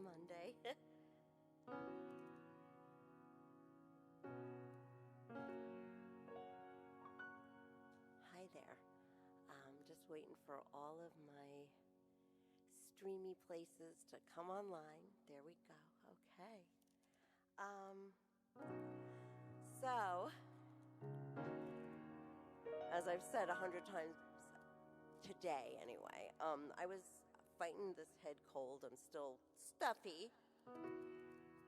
Monday. Hi there. I'm just waiting for all of my streamy places to come online. There we go. Okay. So, as I've said 100 times today anyway, I was fighting this head cold. I'm still stuffy,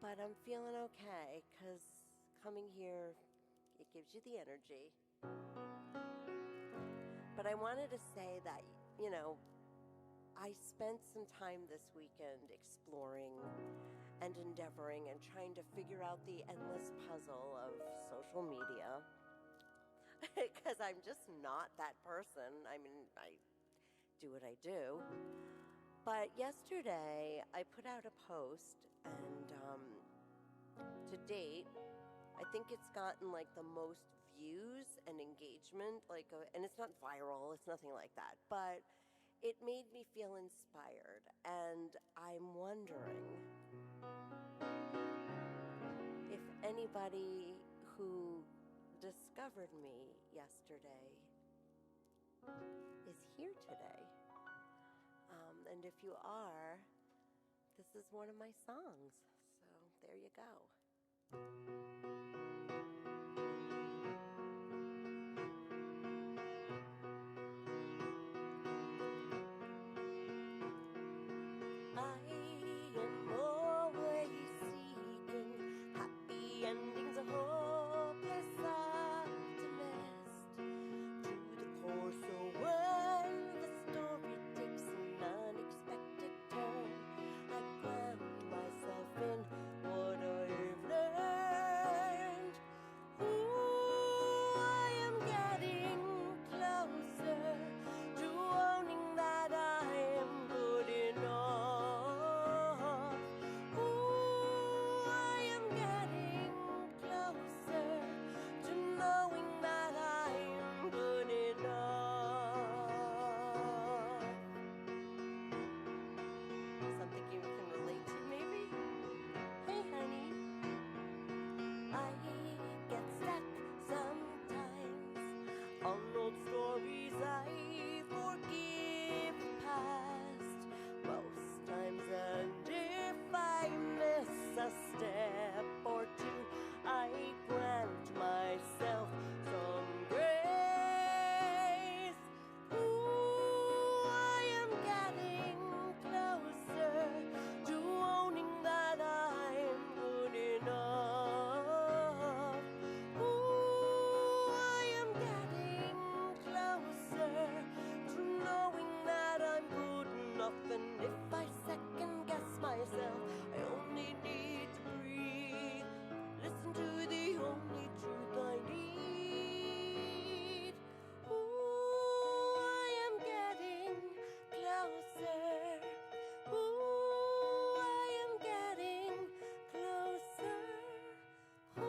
but I'm feeling okay because coming here, it gives you the energy. But I wanted to say that, I spent some time this weekend exploring and endeavoring and trying to figure out the endless puzzle of social media. Because I'm just not that person. I mean, I do what I do. But yesterday, I put out a post, and to date, I think it's gotten like the most views and engagement, and it's not viral, it's nothing like that, but it made me feel inspired, and I'm wondering if anybody who discovered me yesterday is here today. And if you are, this is one of my songs, so there you go. I am always seeking happy endings, a hopeless optimist to the core. So when the story takes an unexpected turn, I ground myself in what I've learned. Ooh, I am getting closer to owning that I am good enough. Ooh, I am getting closer to knowing that I am good enough. Something you can relate to, maybe? Hey, honey. I get stuck sometimes on old stories. I forgive the past most times, and if I miss a step or two, I grant myself some grace. Ooh, I am getting closer to owning that I am good enough. Ooh, I am getting closer to knowing that I'm good enough. And if I second guess myself, I only need to breathe. Listen to the only truth I need. Ooh, I am getting closer. Ooh, I am getting closer. Ooh,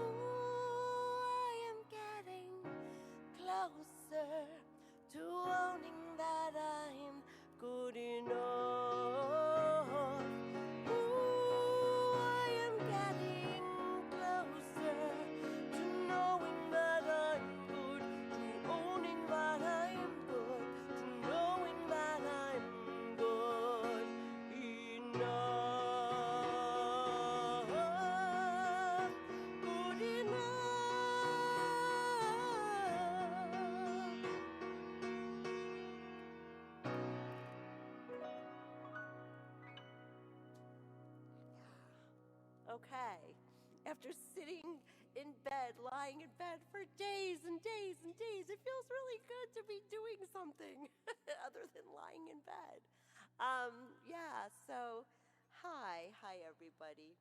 I am getting closer to owning that I'm good enough. Ooh, I am getting closer to knowing that I'm good, to owning that I'm good, to knowing that I'm good enough. Good enough. Okay. After sitting in bed, lying in bed for days and days and days, it feels really good to be doing something other than lying in bed. So hi everybody.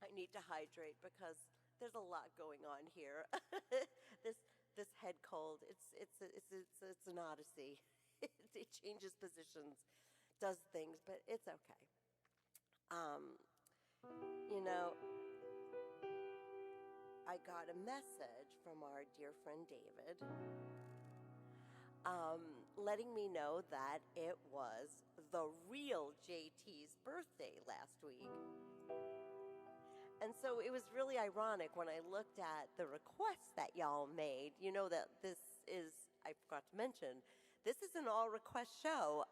I need to hydrate because there's a lot going on here. this head cold, it's an odyssey. It changes positions, does things, but it's okay. I got a message from our dear friend David. letting me know that it was the real JT's birthday last week. And so it was really ironic when I looked at the requests that y'all made. You know that this is, I forgot to mention, this is an all request show.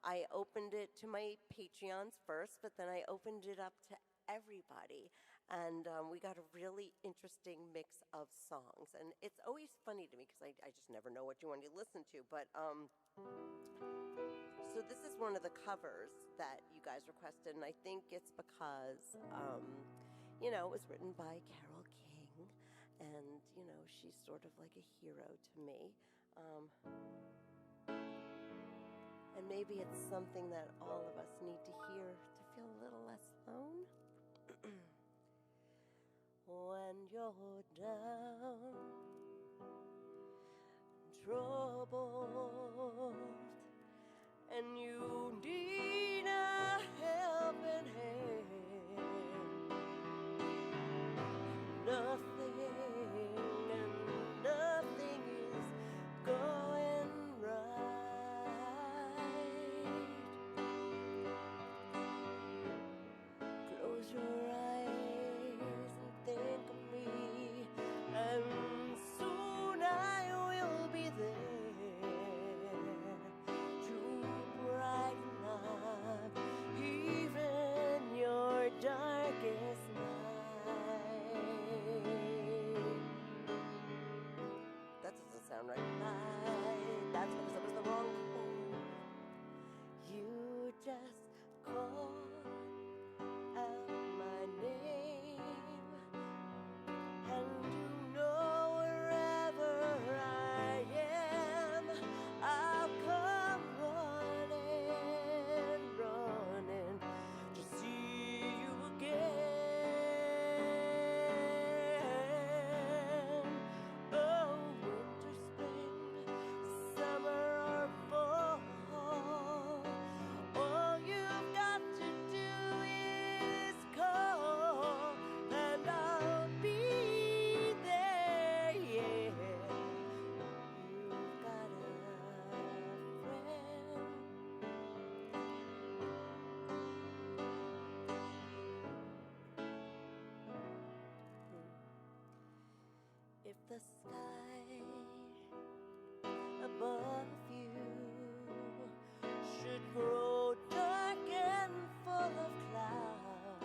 I opened it to my Patreons first, but then I opened it up to everybody. And we got a really interesting mix of songs. And it's always funny to me because I just never know what you want to listen to. But so this is one of the covers that you guys requested, and I think it's because, you know, it was written by Carole King, and, you know, she's sort of like a hero to me. And maybe it's something that all of us need to hear to feel a little less alone. When you're down, troubled, and you need a helping hand, nothing and nothing is going right. Close your eyes and think of me, and soon I will be there to brighten up even your darkest night. That doesn't sound right. That's because it was the wrong chord. You just call out my name, and you know wherever I am, I'll come running, running to see you again. Oh, winter, spring, summer or fall, all you've got to do is call, and I'll be there, yeah. You've got a friend. If the sky above you should grow dark and full of clouds,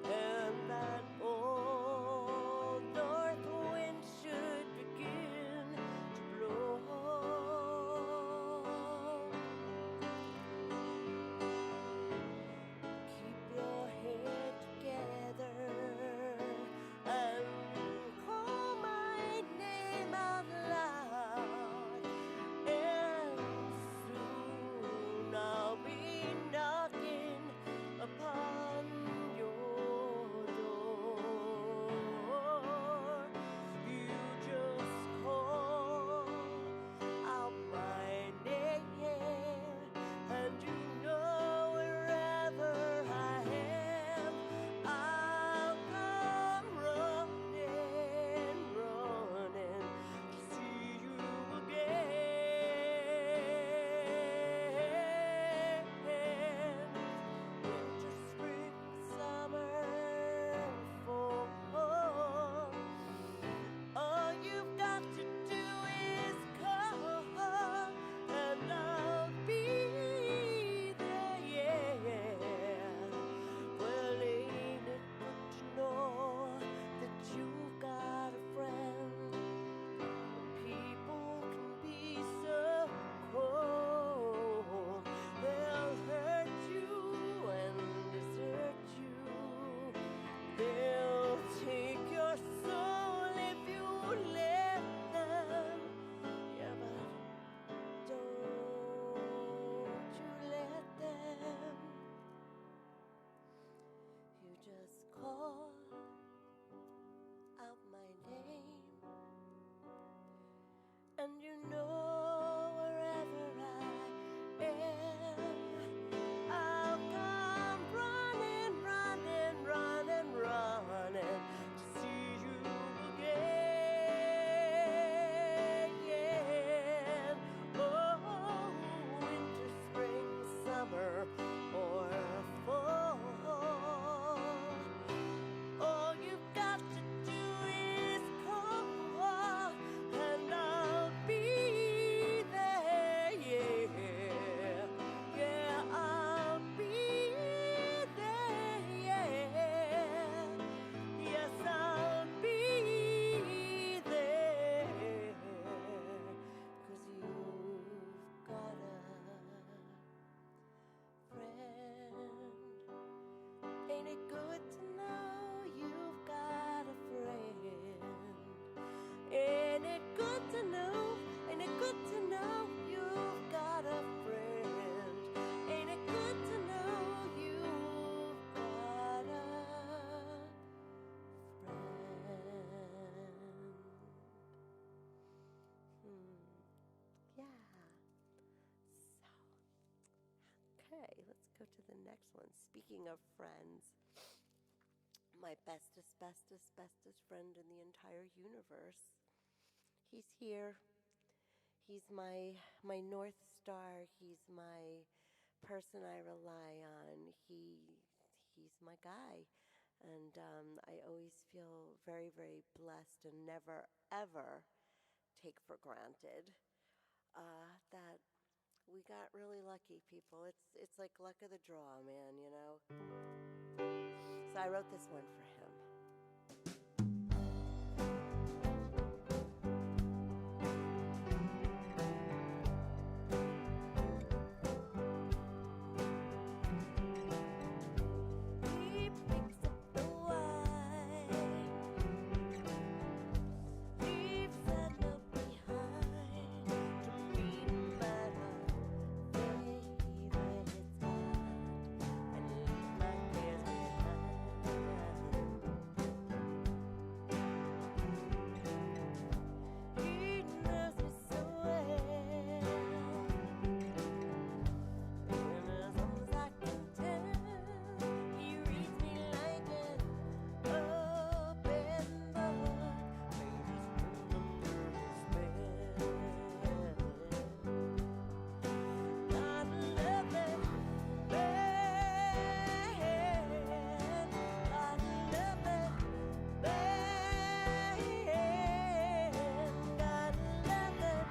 and that old north wind should begin to blow, keep your head together and call my Okay, let's go to the next one. Speaking of friends, my bestest, bestest, bestest friend in the entire universe. He's here. He's my North Star. He's my person I rely on. He's my guy. And I always feel very, very blessed and never, ever take for granted that we got really lucky, people. It's like luck of the draw, man, you know? So I wrote this one for him. He picks up the wine, leaves that note behind to meet my love, favorite it's got, and leave my cares behind. He knows me so well, and as long as I can tell, he reads me like an open book, maybe spring under his spell. God love that man, God love that man, God love that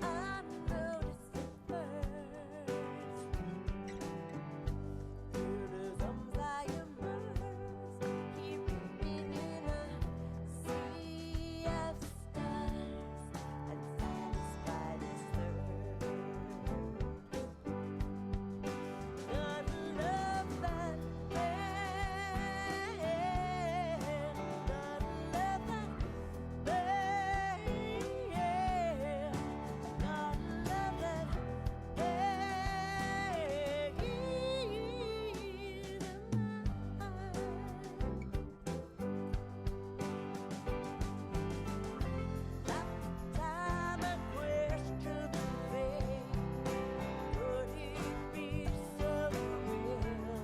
I noticed it first, through the arms I immersed. He wrapped me in a sea of stars and satisfied his thirst. God love that man, God love that man, God love that Time I questioned the fate, could it be so real?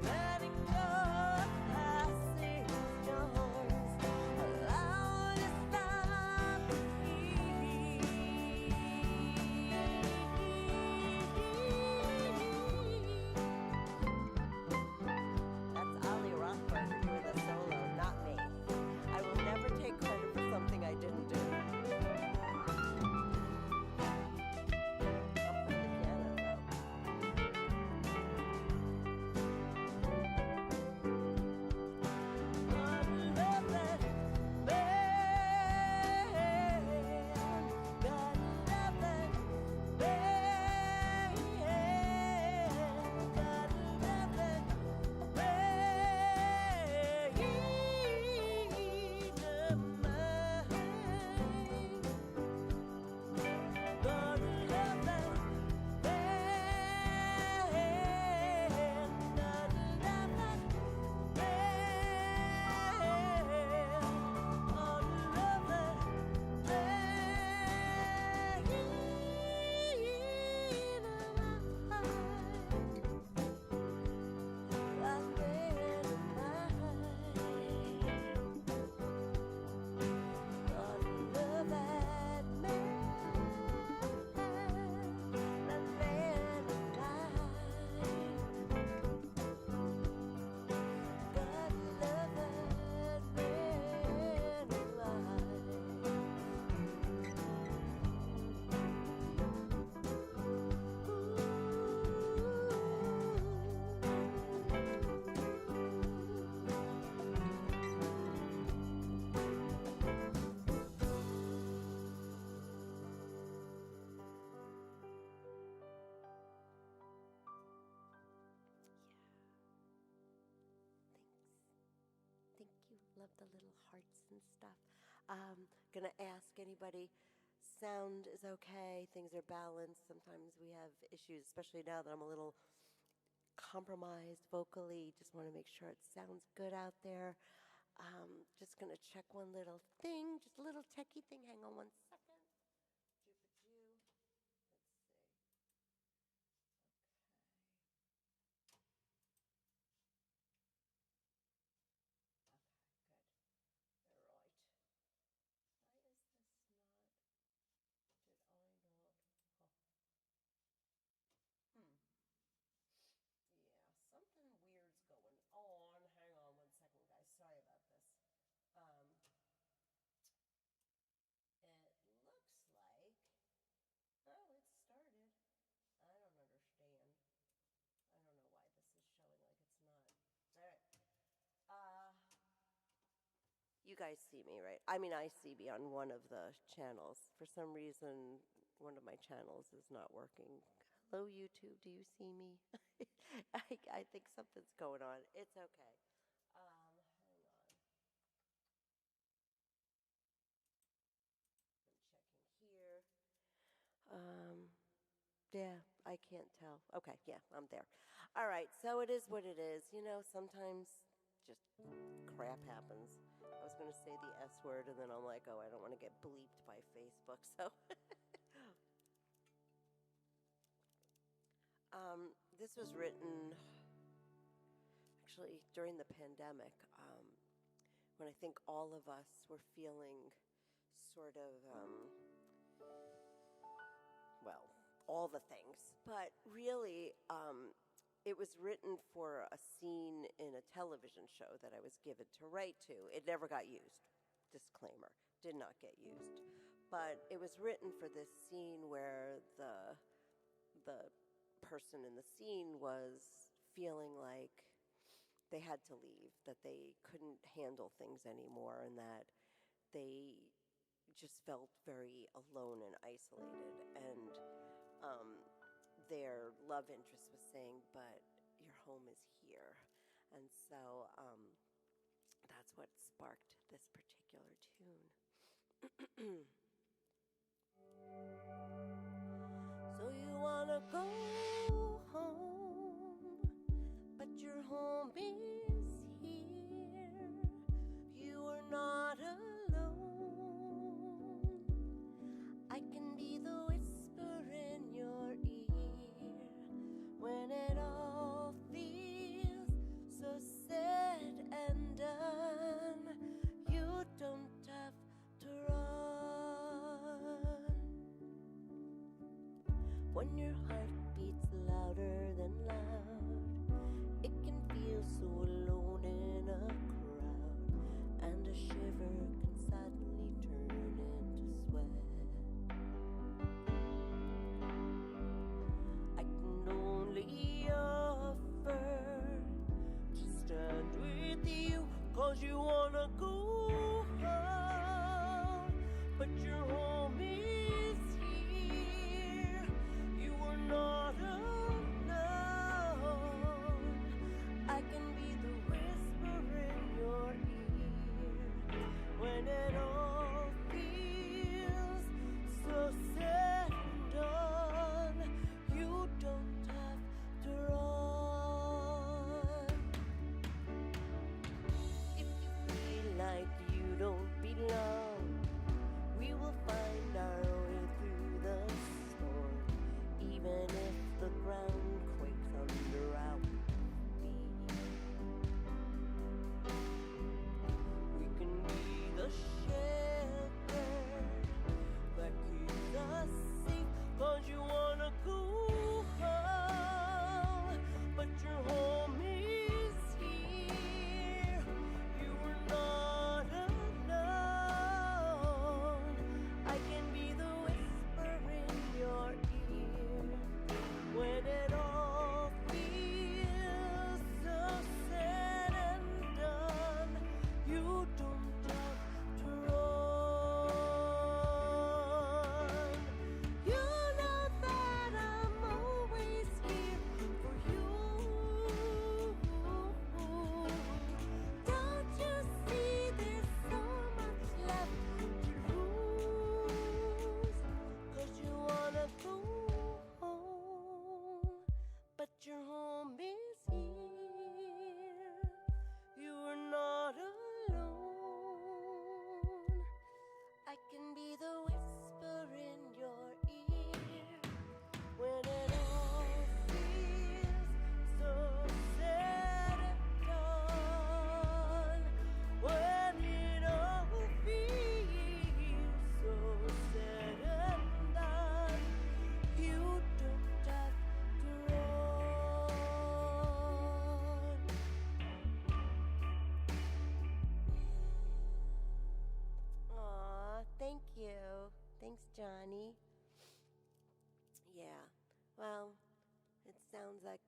Letting go of passing storms, allowed us not to That's Ollie Rockford doing the solo, not me. I will never take credit for something I didn't do. I'll play the piano though. God love that man, God love that man, God love that God love that Thank you. Love the little hearts and stuff. Gonna ask anybody, sound is okay, things are balanced. Sometimes we have issues, especially now that I'm a little compromised vocally. Just want to make sure it sounds good out there. Just going to check one little thing, just a little techie thing. Hang on one second. Let's see. Okay, good. All right. Why is this not? Did I not? Huh. Yeah, something weird's going on. Hang on one second, guys. Sorry about this. It looks like. Oh, it started. I don't understand. I don't know why this is showing like it's not. All right. You guys see me, right? I mean, I see me on one of the channels. For some reason, one of my channels is not working. Hello, YouTube. Do you see me? I think something's going on. It's okay. Hang on. I'm checking here. Yeah, I can't tell. Okay, yeah, I'm there. All right, so it is what it is. You know, sometimes just crap happens. I was going to say the S word, and then I'm like, oh, I don't want to get bleeped by Facebook. So this was written actually during the pandemic, when I think all of us were feeling sort of, well, all the things. But really, it was written for a scene in a television show that I was given to write to. It never got used. Disclaimer, did not get used. But it was written for this scene where the person in the scene was feeling like they had to leave, that they couldn't handle things anymore, and that they just felt very alone and isolated. And their love interest was saying, but your home is here. And so that's what sparked this particular tune. So you wanna go home, but your home is here. You are not alone. I can be the whisper in your ear when it all feels so said and done. You don't have to run. When your heart beats louder than loud, it can feel so alone in a crowd, and a shiver can suddenly turn into sweat. I can only offer to stand with you, 'cause you wanna go home, but your home is here. You are not alone.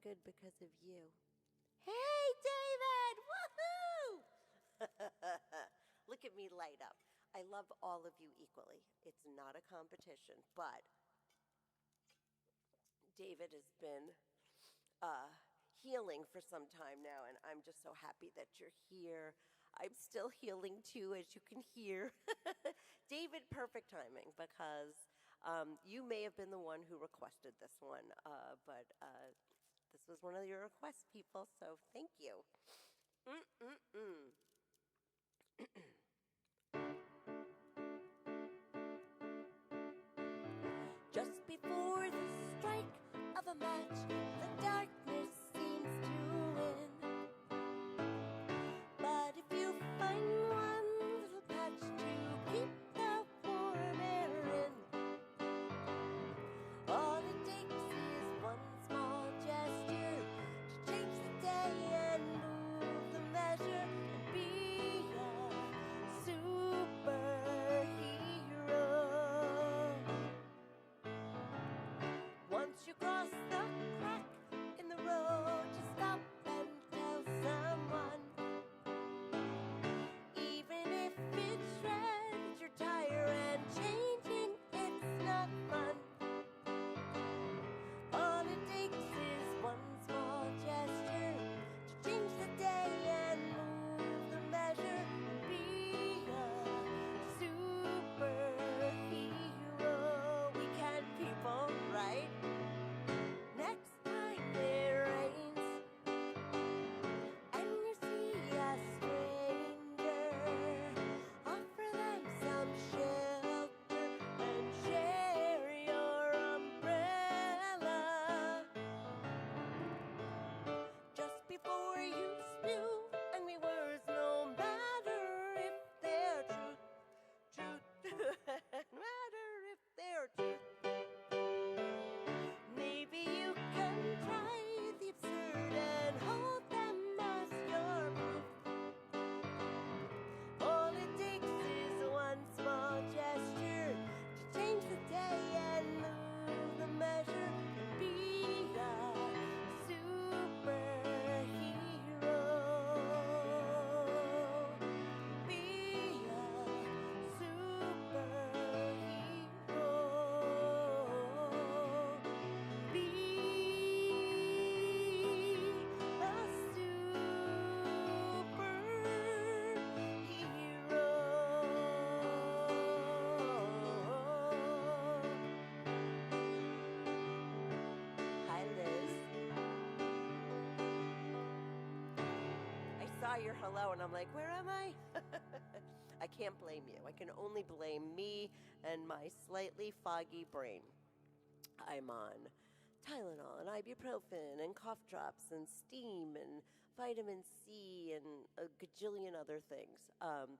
good because of you. Hey, David! Woohoo! Look at me light up. I love all of you equally. It's not a competition, but David has been healing for some time now, and I'm just so happy that you're here. I'm still healing too, as you can hear. David, perfect timing, because you may have been the one who requested this one, but this was one of your request people, so thank you. Just before the strike of a match, the darkness seems to win. But if you find one little patch to keep the warm air in, all it takes is one small gesture to change the day and move the measure and be a superhero. Once you cross the crack in the road, just stop and tell someone. Even if it shreds your tire and changing, it's not fun. All it takes is one small gesture to change the day and move the measure and be a superhero. We can, people, right? Next time it rains and you see a stranger, offer them some shelter and share your umbrella. Just before you spew angry words, no matter if they're truth, no matter if they're truth. Maybe you can try the absurd and hold them as your proof. All it takes is one small gesture to change the day and move the measure and be a superhero. Be a superhero. Be a superhero. Hi, Liz. I saw your hello and I'm like, where am I? I can't blame you. I can only blame me and my slightly foggy brain. I'm on Tylenol and ibuprofen and cough drops and steam and vitamin C and a gajillion other things.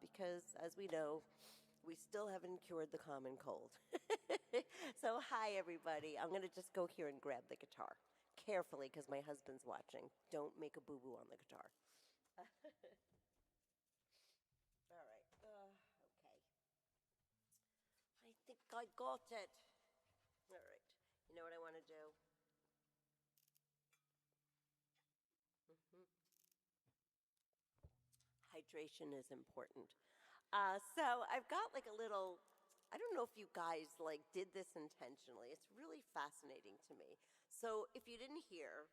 Because, as we know, we still haven't cured the common cold. So, hi, everybody. I'm going to just go here and grab the guitar. Carefully, because my husband's watching. Don't make a boo-boo on the guitar. All right. Okay. I think I got it. All right. You know what I want to do? Hydration is important. So I've got like a little, I don't know if you guys like did this intentionally. It's really fascinating to me. So if you didn't hear,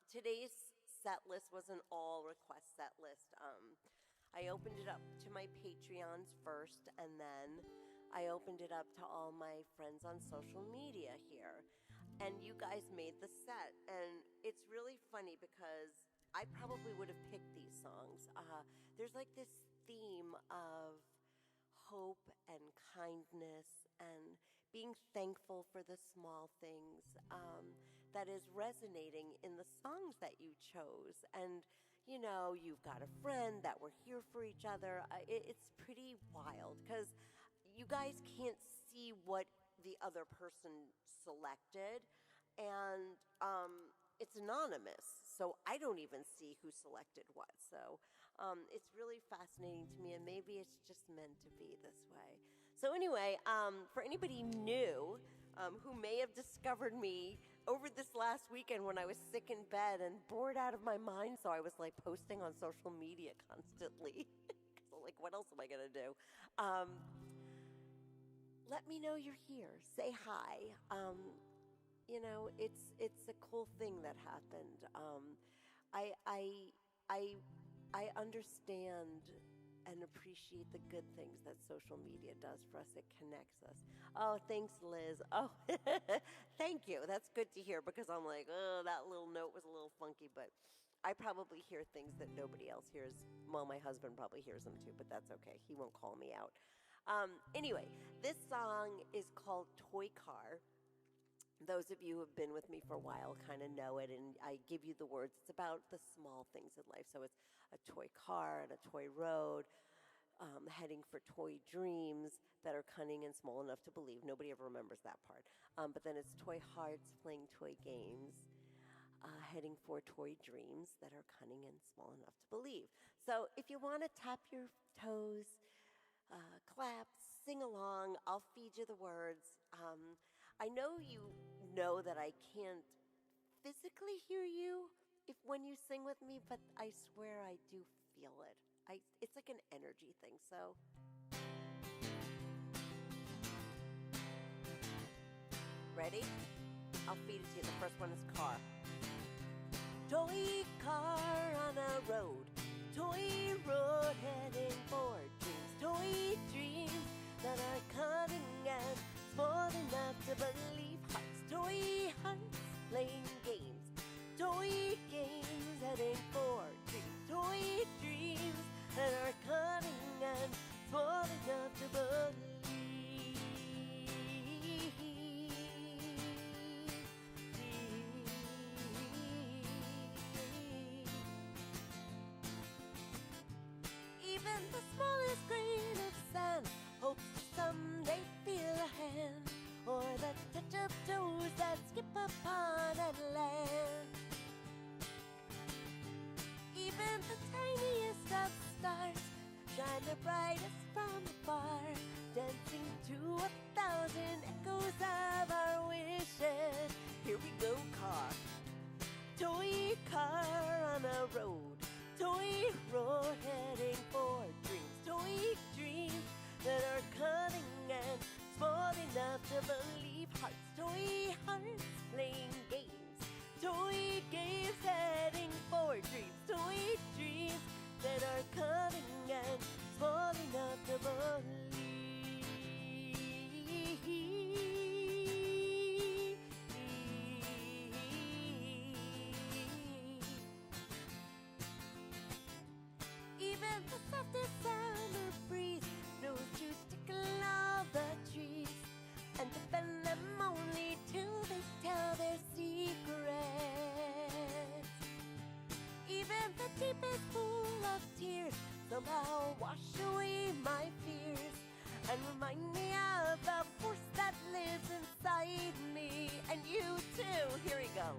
today's set list was an all request set list. I opened it up to my Patreons first, and then I opened it up to all my friends on social media here. And you guys made the set. And it's really funny because I probably would have picked these songs. There's like this theme of hope and kindness and being thankful for the small things that is resonating in the songs that you chose. And you know, you've got a friend that we're here for each other. It's pretty wild because you guys can't see what the other person selected, and it's anonymous, so I don't even see who selected what. So it's really fascinating to me, and maybe it's just meant to be this way. So anyway, for anybody new who may have discovered me over this last weekend when I was sick in bed and bored out of my mind, so I was like posting on social media constantly. Like, what else am I going to do? Let me know you're here. Say hi. It's a cool thing that happened. I I I I understand and appreciate the good things that social media does for us. It connects us. Oh, thanks, Liz. Oh, thank you. That's good to hear because I'm like, oh, that little note was a little funky, but I probably hear things that nobody else hears. Well, my husband probably hears them too, but that's okay. He won't call me out. Anyway, this song is called Toy Car. Those of you who have been with me for a while kind of know it, and I give you the words. It's about the small things in life. So it's a toy car and a toy road, heading for toy dreams that are cunning and small enough to believe. Nobody ever remembers that part. But then it's toy hearts playing toy games, heading for toy dreams that are cunning and small enough to believe. So if you want to tap your toes, clap, sing along, I'll feed you the words. I know you know that I can't physically hear you when you sing with me, but I swear I do feel it. It's like an energy thing, so. Ready? I'll feed it to you. The first one is car. Toy car on a road, toy road heading for dreams, toy dreams that are cunning and small enough to believe. Hearts, toy hearts playing games, toy games heading for dreams, toy dreams that are cunning and small enough to believe. Even the smallest grain of sand hopes to someday feel a hand, or the touch of toes that skip upon and land. Even the tiniest of stars shine the brightest from afar, dancing to 1,000 echoes of our wishes. Here we go, car. Toy car on a road, toy road heading for dreams, toy dreams that are cunning and small enough to believe. Hearts, toy hearts playing games, toy games heading for dreams, toy dreams that are cunning and small enough to believe. Even the softest summer breeze knows to tickle all the trees and defend them only till they tell their secrets. Even the deepest pool of tears somehow wash away my fears and remind me of the force that lives inside me. And you too, here we go.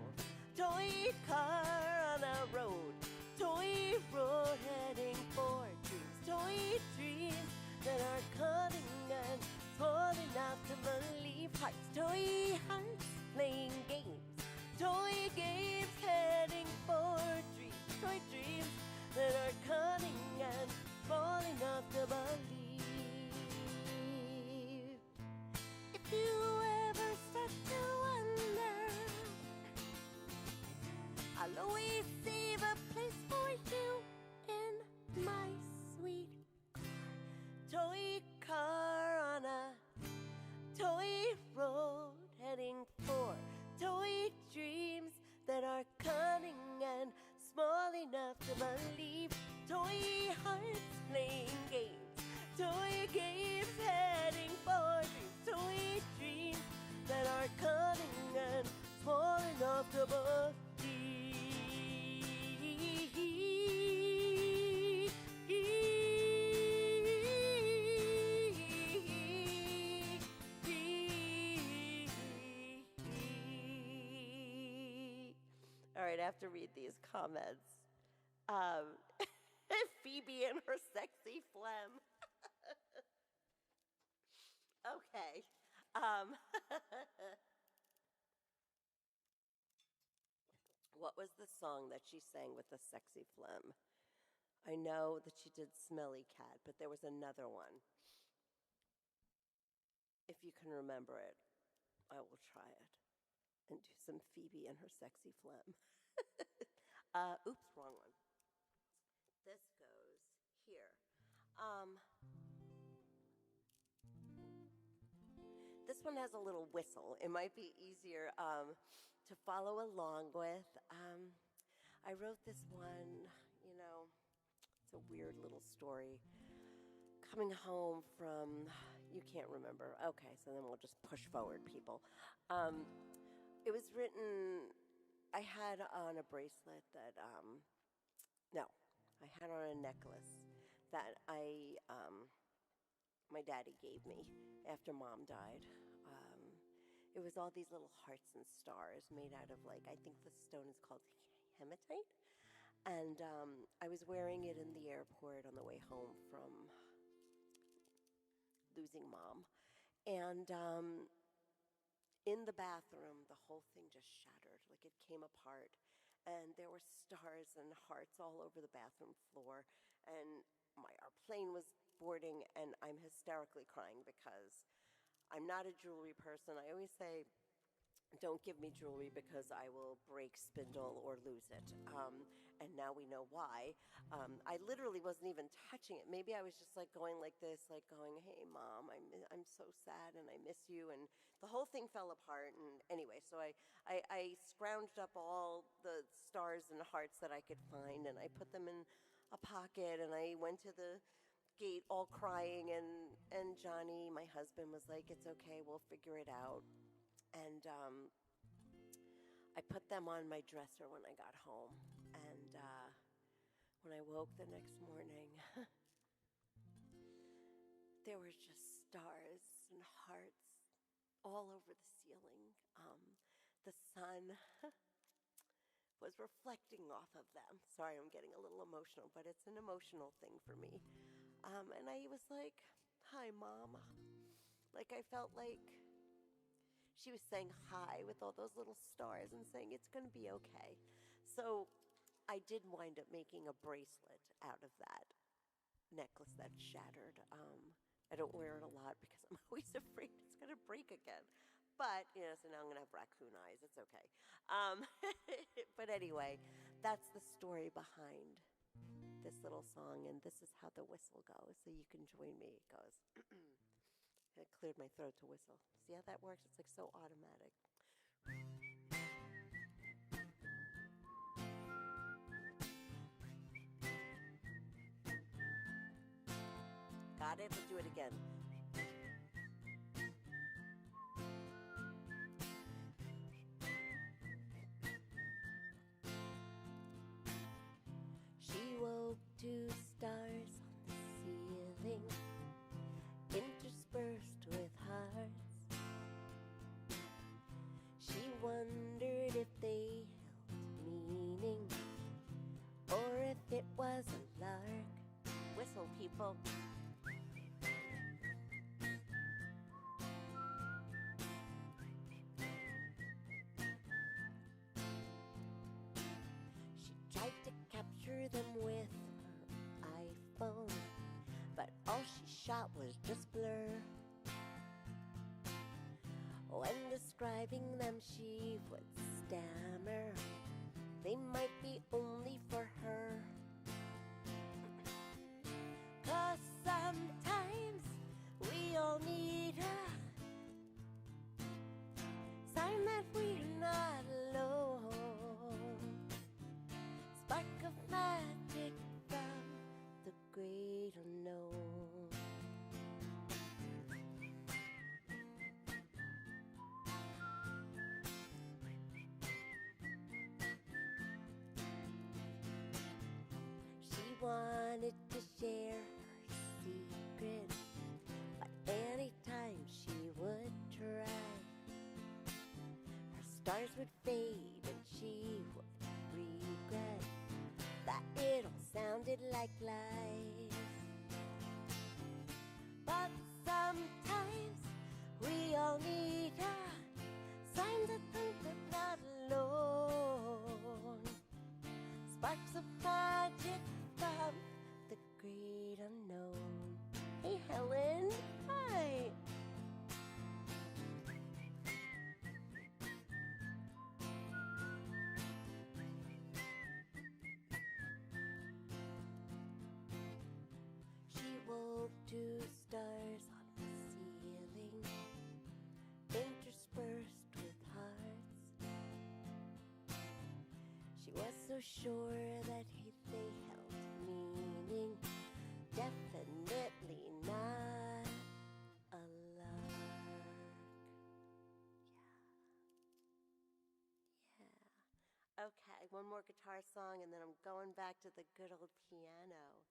Toy car on a road, toy road heading for dreams, toy dreams that are cunning and small enough to believe. Hearts, toy hearts playing games, toy games heading for dreams, toy dreams that are cunning and small enough to believe. If you ever start to wonder, I'll always save a place for you in my sweet toy car on a toy road heading for toy dreams that are cunning and small enough to believe. Toy hearts playing games, toy games heading for dreams, toy dreams that are cunning and small enough to believe. All right, I have to read these comments. Phoebe and her sexy phlegm. Okay. What was the song that she sang with the sexy phlegm? I know that she did Smelly Cat, but there was another one. If you can remember it, I will try it and do some Phoebe and her sexy phlegm. Oops, wrong one. This goes here. This one has a little whistle. It might be easier to follow along with. I wrote this one, it's a weird little story. Coming home from, you can't remember. Okay, so then we'll just push forward, people. It was written, I had on a bracelet that, no, I had on a necklace that my daddy gave me after Mom died. It was all these little hearts and stars made out of, I think the stone is called hematite. And I was wearing it in the airport on the way home from losing Mom. And in the bathroom, the whole thing just shattered. It came apart. And there were stars and hearts all over the bathroom floor. And our plane was boarding, and I'm hysterically crying because I'm not a jewelry person. I always say, don't give me jewelry because I will break, spindle, or lose it. And now we know why. I literally wasn't even touching it. Maybe I was just going like this, going, hey, Mom, I'm so sad and I miss you. And the whole thing fell apart. And anyway, so I scrounged up all the stars and hearts that I could find, and I put them in a pocket, and I went to the gate all crying, and Johnny, my husband, was like, it's okay, we'll figure it out. And I put them on my dresser when I got home. And when I woke the next morning, there were just stars and hearts all over the ceiling. The sun was reflecting off of them. Sorry, I'm getting a little emotional, but it's an emotional thing for me. And I was like, hi, Mom. I felt like she was saying hi with all those little stars and saying it's going to be okay. So I did wind up making a bracelet out of that necklace that shattered. I don't wear it a lot because I'm always afraid it's going to break again. But, so now I'm going to have raccoon eyes. It's okay. But anyway, that's the story behind this little song, and this is how the whistle goes. So you can join me. It goes. It cleared my throat to whistle. See how that works? It's so automatic. Got it? Let's do it again. She woke to stars on the ceiling, interspersed with hearts. She wondered if they held meaning, or if it was a lark. Whistle, people. She tried to capture them with her iPhone, but all she shot was just blur. When describing them, she would stammer. They might be only for her. 'Cause sometimes we all need a sign that we're not alone. Spark of magic from the great unknown. She wanted to share her secret, but anytime she would try, her stars would fade and she would regret that it all sounded like lies. But sometimes we all need a sign that we're not alone. Sparks of magic from the great unknown. Hey, Helen. Hi. She wove two stars on the ceiling, interspersed with hearts. She was so sure that they held meaning, definitely not a lark. Yeah. Okay, one more guitar song and then I'm going back to the good old piano.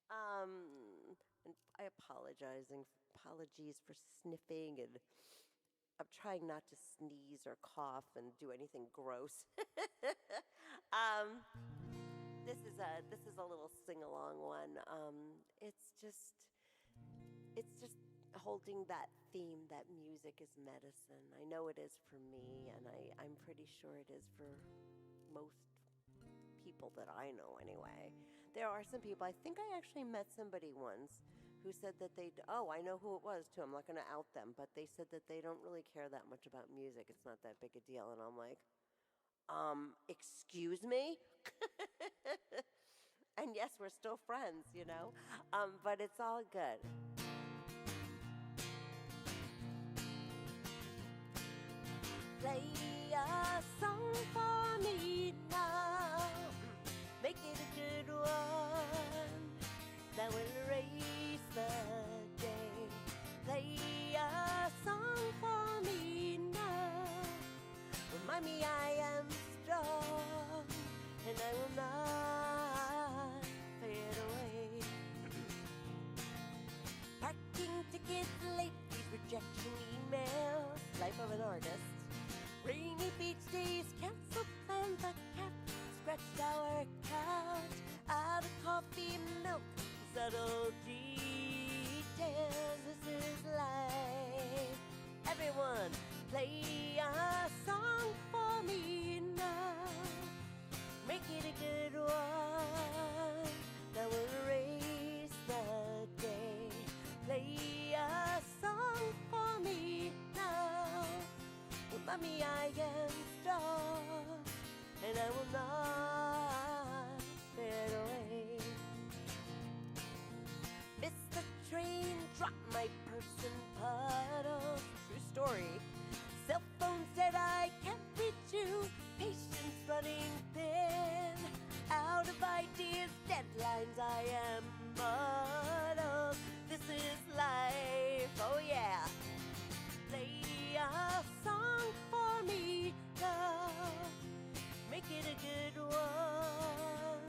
And I apologies for sniffing, and I'm trying not to sneeze or cough and do anything gross. um, this is a little sing along one. It's just holding that theme that music is medicine. I know it is for me, and I'm pretty sure it is for most people that I know anyway. There are some people, I think I actually met somebody once who said that I know who it was too, I'm not going to out them, but they said that they don't really care that much about music. It's not that big a deal. And I'm like, excuse me? And yes, we're still friends, but it's all good. Play a song for me now. Make it a good one that will erase the day. Play a song for me now. Remind me I am strong and I will not fade away. Parking tickets late, these rejection emails. Life of an artist. Rainy beach days, canceled plans, the cat scratched our couch. Out of coffee, milk, subtle details. This is life. Everyone, play a song for me now. Make it a good one that will erase the day. Play a song for me now. Remind me I am strong and I will not fade away. Missed the train, dropped my purse in puddles. True story. Cell phone said I can't reach you. Patience running thin. Out of ideas, deadlines, I am muddled. This is life, oh yeah. Play a song for me now. Make it a good one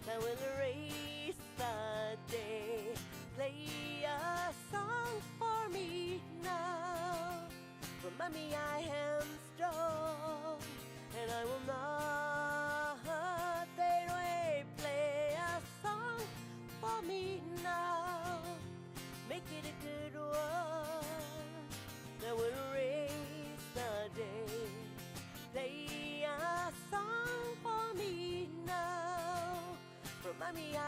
that will erase the day. Play a song for me now. Remind me I am strong and I will not fade away. Play a song for me now. Make it a good one that will erase the day. Play a song for me now. Remind me I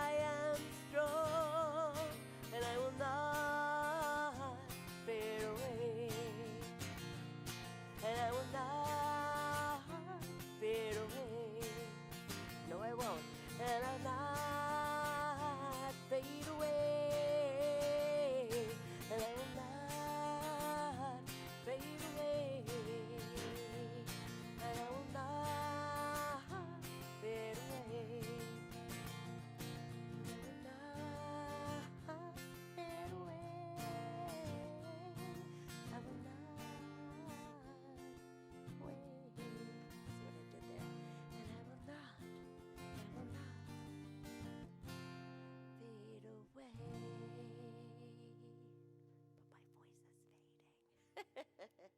am strong and I will not fade away. And I will not fade away. No, I won't. And I'll not fade away. And I will not fade away. And I will not fade away. I will not fade away. I will not wait. See what I did there? And I will not fade away. But my voice is fading.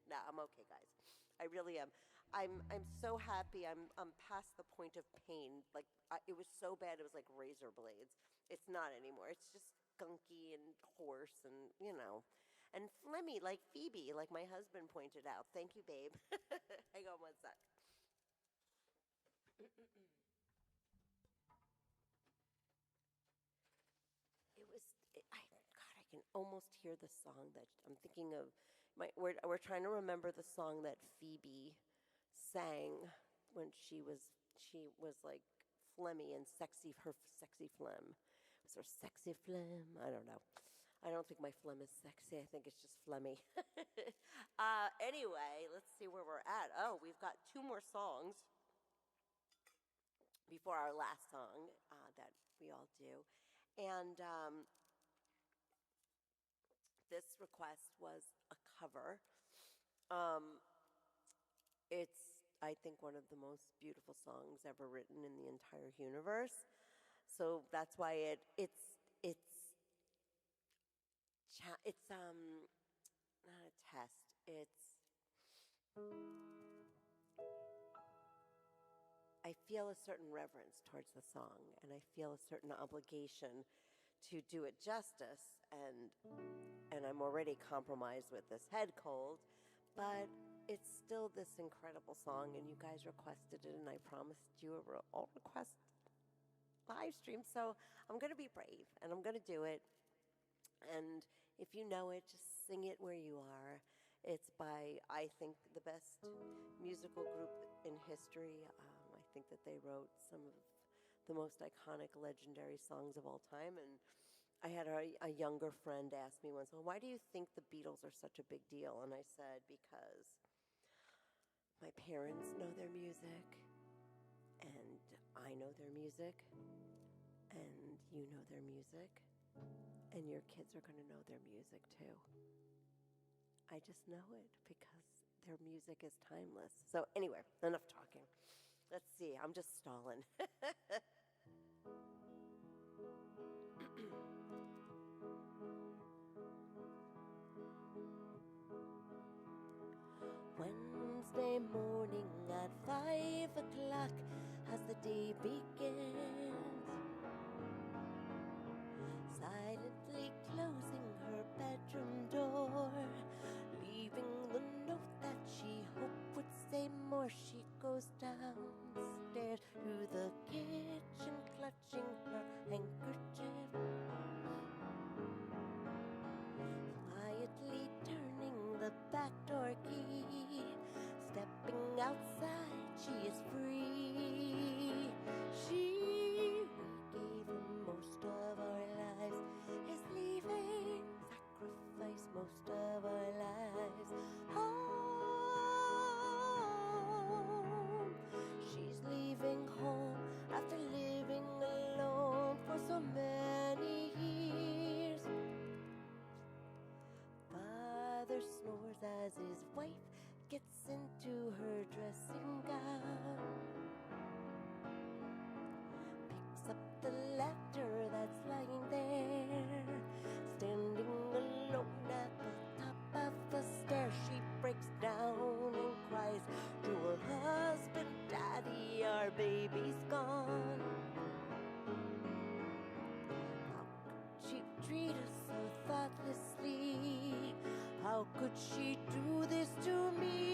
No, I'm okay, guys. I really am. I'm so happy. I'm past the point of pain. Like it was so bad. It was like razor blades. It's not anymore. It's just gunky and hoarse and and phlegmy like Phoebe, like my husband pointed out. Thank you, babe. Hang on one sec. almost hear the song that I'm thinking of. We're trying to remember the song that Phoebe sang when she was like phlegmy and sexy, her sexy phlegm. It was her sexy phlegm. I don't know. I don't think my phlegm is sexy. I think it's just phlegmy. Anyway, let's see where we're at. Oh, we've got 2 more songs before our last song that we all do. And this request was a cover. It's, I think, one of the most beautiful songs ever written in the entire universe. So that's why it's not a test. I feel a certain reverence towards the song, and I feel a certain obligation to do it justice. And I'm already compromised with this head cold, but it's still this incredible song, and you guys requested it, and I promised you a request live stream. So I'm going to be brave, and I'm going to do it. And if you know it, just sing it where you are. It's by, I think, the best musical group in history. I think that they wrote some of the most iconic, legendary songs of all time. And I had a younger friend ask me once, well, why do you think the Beatles are such a big deal? And I said, because my parents know their music, and I know their music, and you know their music, and your kids are going to know their music too. I just know it because their music is timeless. So anyway, enough talking. Let's see, I'm just stalling. Wednesday morning at 5 o'clock as the day begins, silently closing her bedroom door, leaving the note that she hoped would say more. She goes downstairs to the kitchen, clutching her handkerchief, quietly turning the back door key. Stepping outside, she is free. She gave most of our lives, is leaving, sacrifice most of our lives. Home, she's leaving home after living alone for so many years. Father snores as his wife gets into her dressing gown, picks up the letter that's lying there, standing alone at the top of the stairs. She breaks down and cries to her husband, Daddy, our baby's gone. How could she treat us so thoughtlessly? How could she do this to me?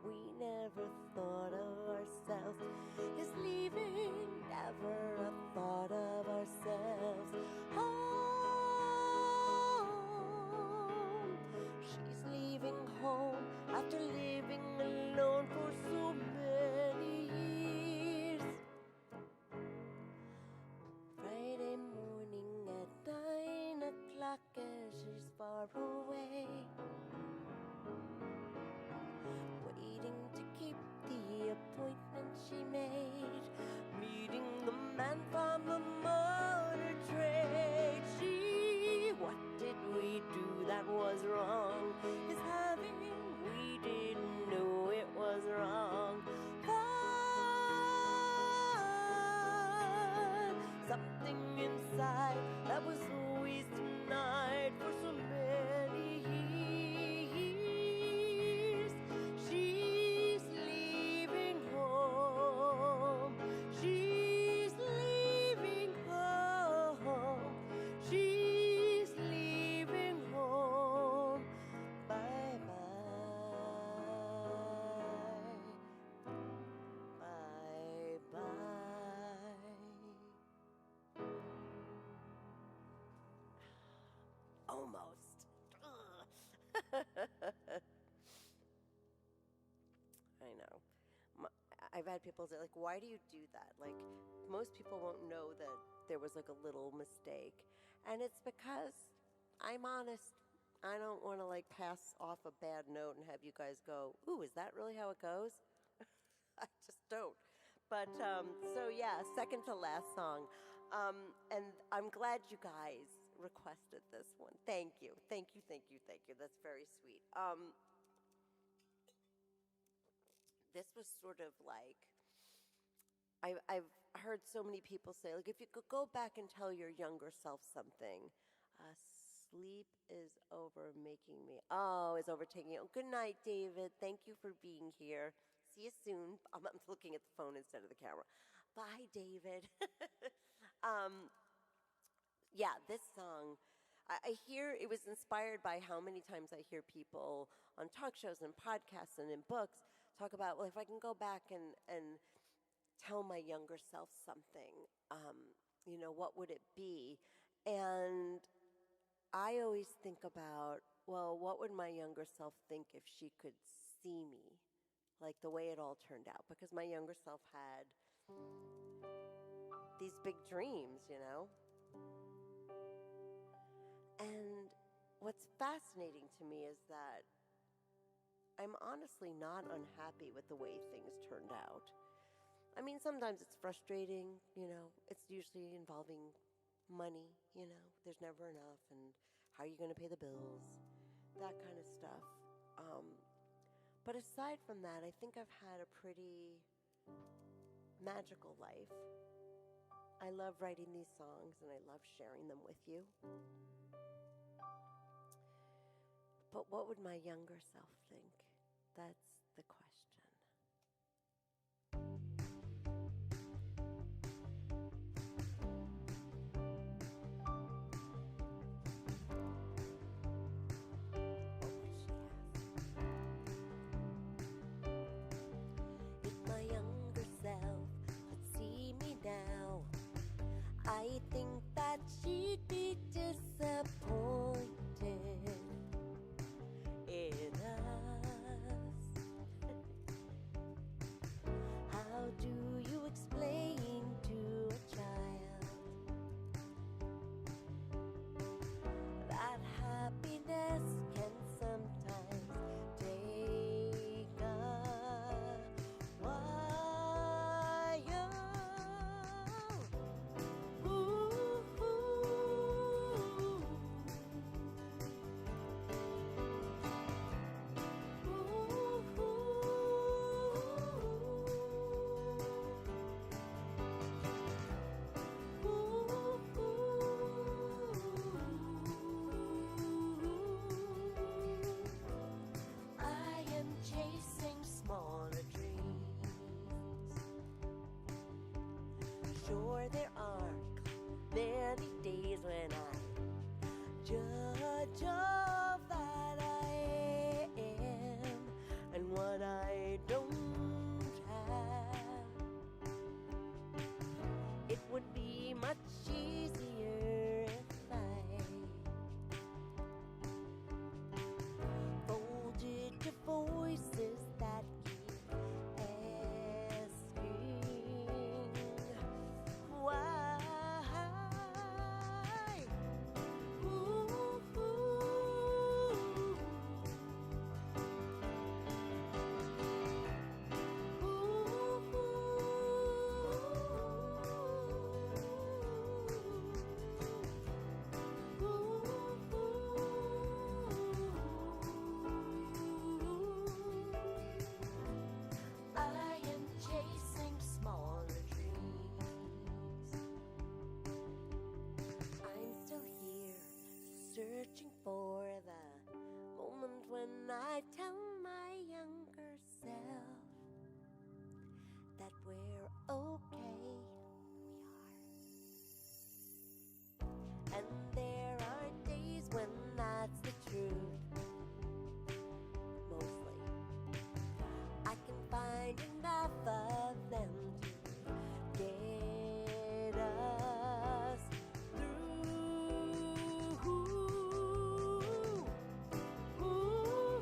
We never thought of ourselves, is leaving, never a thought of ourselves. Home, she's leaving home after living alone for so many years. Friday morning at 9 o'clock as she's far away, waiting to keep the appointment she made, meeting the man from the motor trade. What did we do that was wrong? Is having, we didn't know it was wrong. Something inside that was always denied for so many years. She's leaving home. She's leaving home. She's leaving home. Bye bye. Bye bye. I've had people say, like, why do you do that? Like, most people won't know that there was like a little mistake. And it's because I'm honest. I don't want to like pass off a bad note and have you guys go, ooh, is that really how it goes? I just don't. But so yeah, second to last song. And I'm glad you guys requested this one. Thank you. Thank you, thank you, thank you. That's very sweet. This was sort of like, I've heard so many people say, like, if you could go back and tell your younger self something, sleep is is overtaking you. Oh, good night, David. Thank you for being here. See you soon. I'm looking at the phone instead of the camera. Bye, David. Yeah, this song, I hear it was inspired by how many times I hear people on talk shows and podcasts and in books talk about, well, if I can go back and tell my younger self something, what would it be? And I always think about, well, what would my younger self think if she could see me, like the way it all turned out? Because my younger self had these big dreams. And what's fascinating to me is that I'm honestly not unhappy with the way things turned out. I mean, sometimes it's frustrating, it's usually involving money, there's never enough, and how are you going to pay the bills, that kind of stuff. But aside from that, I think I've had a pretty magical life. I love writing these songs, and I love sharing them with you. But what would my younger self think? That's the question. What would she ask? If my younger self could see me now, I think that she'd be disappointed in us. How do you explain to a child that happiness can sometimes take a while? Ooh, I am chasing smaller dreams. Sure, there are many days when I judge all that I am and what I don't have. It would be much easier if I folded to voices that keep asking why. Ooh, I am chasing smaller dreams. I'm still here, searching for the moment when I tell my younger self that we're okay. We are. And there are days when that's the truth. Mostly. I can find enough of them to get us through. Ooh,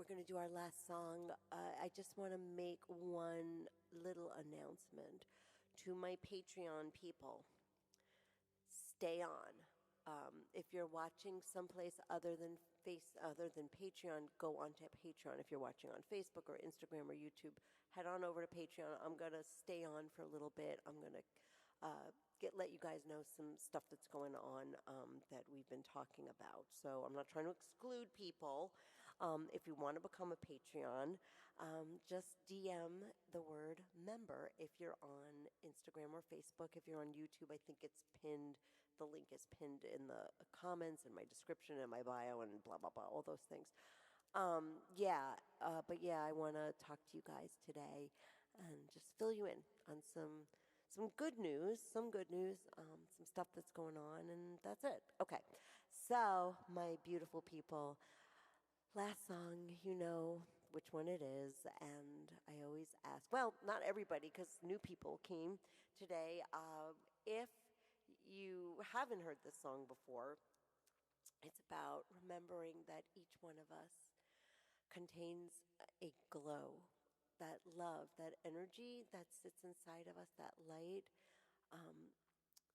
we're going to do our last song. I just want to make one little announcement to my Patreon people. Stay on. If you're watching someplace other than Patreon, go on to Patreon. If you're watching on Facebook or Instagram or YouTube, head on over to Patreon. I'm gonna stay on for a little bit. I'm gonna let you guys know some stuff that's going on that we've been talking about. So I'm not trying to exclude people. If you want to become a Patreon, just DM the word member if you're on Instagram or Facebook. If you're on YouTube, I think it's pinned. The link is pinned in the comments and my description and my bio and blah, blah, blah, all those things. But I want to talk to you guys today and just fill you in on some good news, some stuff that's going on, and that's it. Okay, so my beautiful people, last song, you know which one it is, and I always ask, well, not everybody, because new people came today. If you haven't heard this song before, it's about remembering that each one of us contains a glow, that love, that energy that sits inside of us, that light.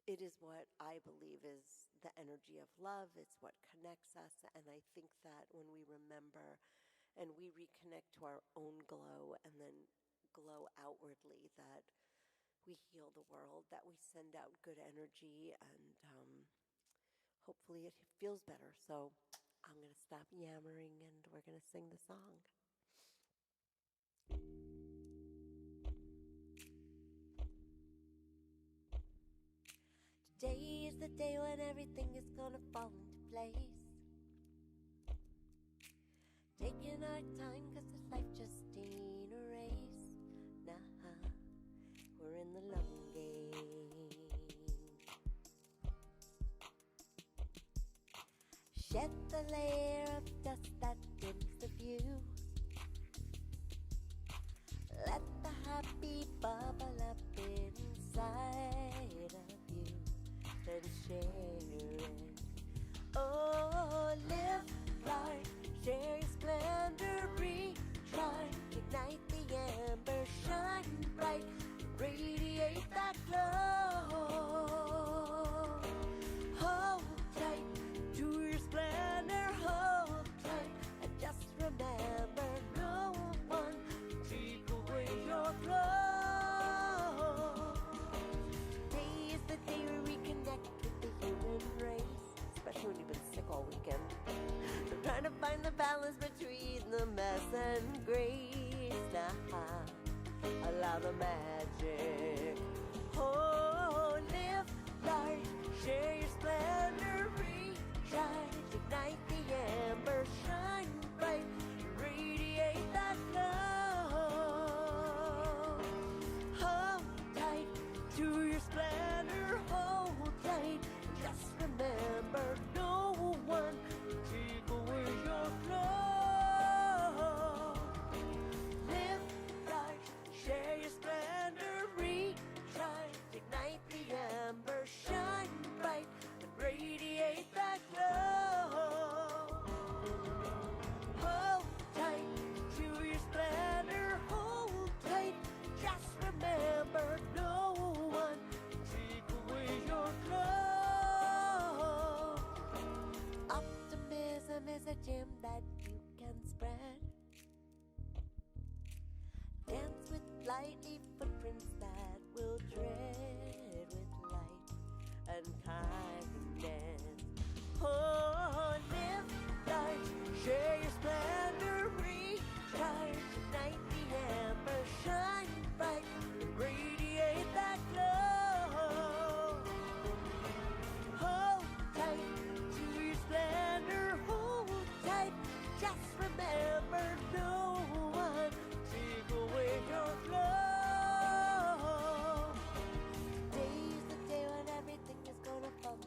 It is what I believe is the energy of love. It's what connects us. And I think that when we remember and we reconnect to our own glow and then glow outwardly, that we heal the world, that we send out good energy, and hopefully it feels better. So I'm going to stop yammering and we're going to sing the song. Today is the day when everything is gonna fall into place. Taking our time, cause this life just ain't a race. Nah, we're in the long game. Shed the layer of dust that dims the view. Let the happy bubble up inside of you. Then share it. Oh, live life, share your splendor, recharge, ignite the ember, shine bright, radiate that glow. Hold tight to your splendor, hold tight, and just remember, no one can take away your glow. Especially when you've been sick all weekend. So trying to find the balance between the mess and grace. Nah, allow the magic. Oh, live life, share your splendor, recharge, ignite the ember, shine bright, radiate that glow. Hold tight to your splendor, hold tight, just remember, no one can take away your glow. Live life, share your splendor, recharge, ignite the ember, shine bright, and radiate that glow. Hold tight to your splendor, hold tight, just remember, no one can take away your glow. Optimism is a gem that you can spread. Dance with light, leave footprints that will tread with light and kindness. Oh, live life, share your splendor, recharge, ignite the ember, shine bright, and radiate that glow. Hold tight to your splendor, hold tight, just remember, no one take away your glow. Today's the day when everything is gonna fall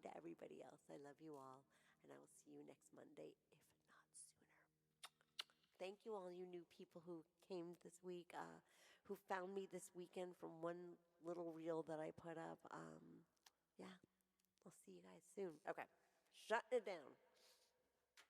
to everybody else. I love you all, and I will see you next Monday, if not sooner. Thank you, all you new people who came this week, who found me this weekend from one little reel that I put up. Yeah, I'll see you guys soon. Okay, shutting it down.